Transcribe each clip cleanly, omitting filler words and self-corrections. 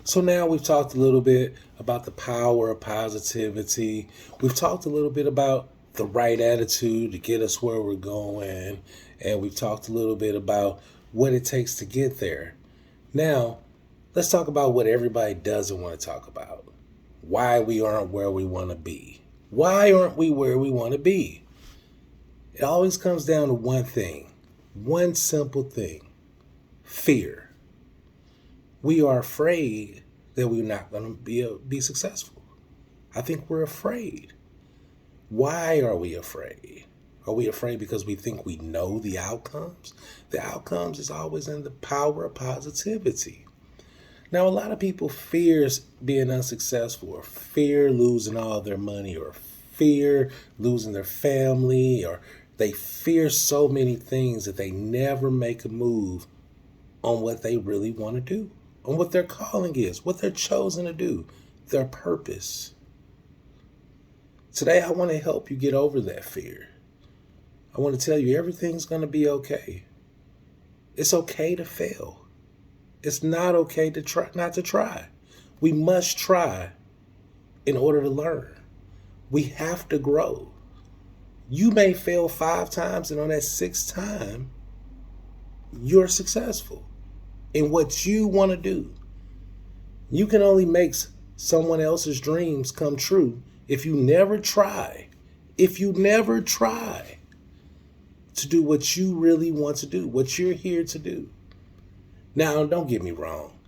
So now we've talked a little bit about the power of positivity. We've talked a little bit about the right attitude to get us where we're going. And we've talked a little bit about what it takes to get there. Now, let's talk about what everybody doesn't want to talk about. Why we aren't where we want to be. Why aren't we where we want to be? It always comes down to one thing, one simple thing: fear. We are afraid that we're not going to be successful. I think we're afraid. Why are we afraid? Are we afraid because we think we know the outcomes? The outcomes is always in the power of positivity. Now, a lot of people fears being unsuccessful, or fear losing all their money, or fear losing their family, or they fear so many things that they never make a move on what they really want to do, on what their calling is, what they're chosen to do, their purpose. Today, I want to help you get over that fear. I want to tell you everything's going to be okay. It's okay to fail. It's not okay to try not to try. We must try in order to learn. We have to grow. You may fail 5 times, and on that 6th time, you're successful in what you want to do. You can only make someone else's dreams come true if you never try. If you never try to do what you really want to do, what you're here to do. Now, don't get me wrong.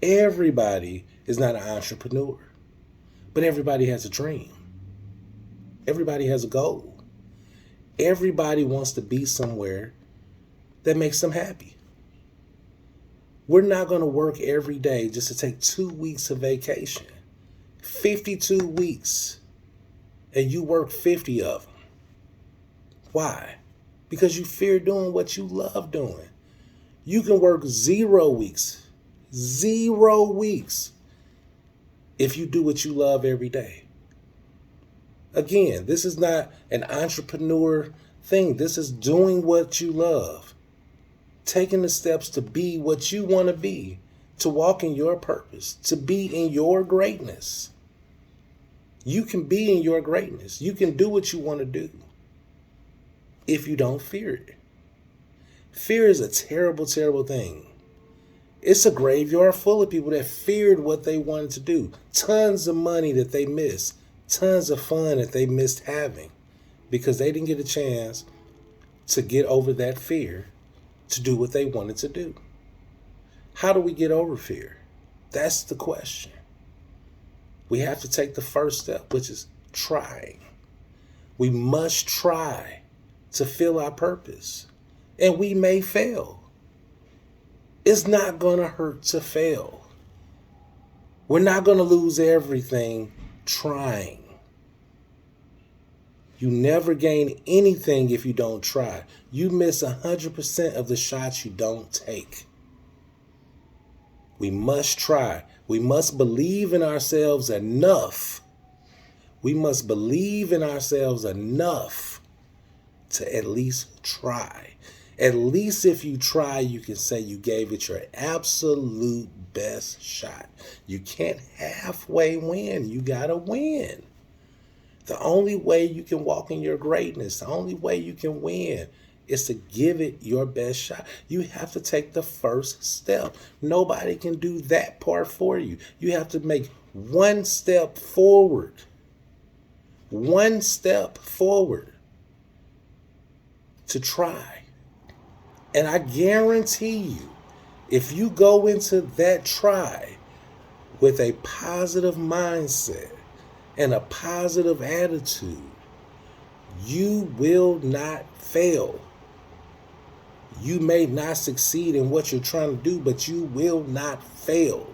Everybody is not an entrepreneur, but everybody has a dream. Everybody has a goal. Everybody wants to be somewhere that makes them happy. We're not going to work every day just to take 2 weeks of vacation. 52 weeks. And you work 50 of them. Why? Because you fear doing what you love doing. You can work 0 weeks. 0 weeks. If you do what you love every day. Again, this is not an entrepreneur thing. This is doing what you love. Taking the steps to be what you want to be, to walk in your purpose, to be in your greatness. You can be in your greatness. You can do what you want to do if you don't fear it. Fear is a terrible, terrible thing. It's a graveyard full of people that feared what they wanted to do. Tons of money that they missed. Tons of fun that they missed having because they didn't get a chance to get over that fear to do what they wanted to do. How do we get over fear? That's the question. We have to take the first step, which is trying. We must try to fill our purpose. And we may fail. It's not going to hurt to fail. We're not going to lose everything trying. You never gain anything if you don't try. You miss 100% of the shots you don't take. We must try. We must believe in ourselves enough. We must believe in ourselves enough to at least try. At least if you try, you can say you gave it your absolute best shot. You can't halfway win. You gotta win. The only way you can walk in your greatness, the only way you can win is to give it your best shot. You have to take the first step. Nobody can do that part for you. You have to make one step forward. One step forward to try. And I guarantee you, if you go into that try with a positive mindset and a positive attitude, you will not fail. You may not succeed in what you're trying to do, but you will not fail.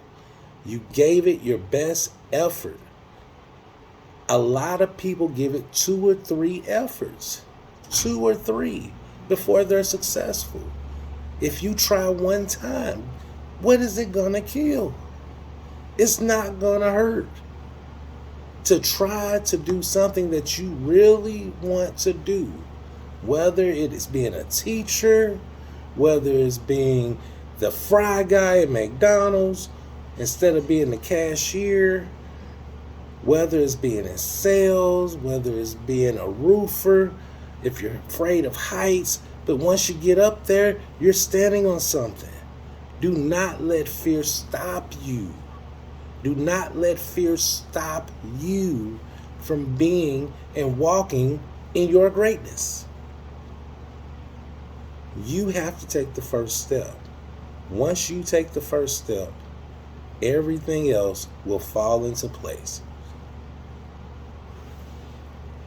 You gave it your best effort. A lot of people give it 2 or 3 efforts, 2 or 3, before they're successful. If you try one time, what is it gonna kill? It's not gonna hurt. To try to do something that you really want to do, whether it is being a teacher, whether it's being the fry guy at McDonald's, Instead of being the cashier, whether it's being in sales, whether it's being a roofer, if you're afraid of heights, but once you get up there, you're standing on something. Do not let fear stop you. Do not let fear stop you from being and walking in your greatness. You have to take the first step. Once you take the first step, everything else will fall into place.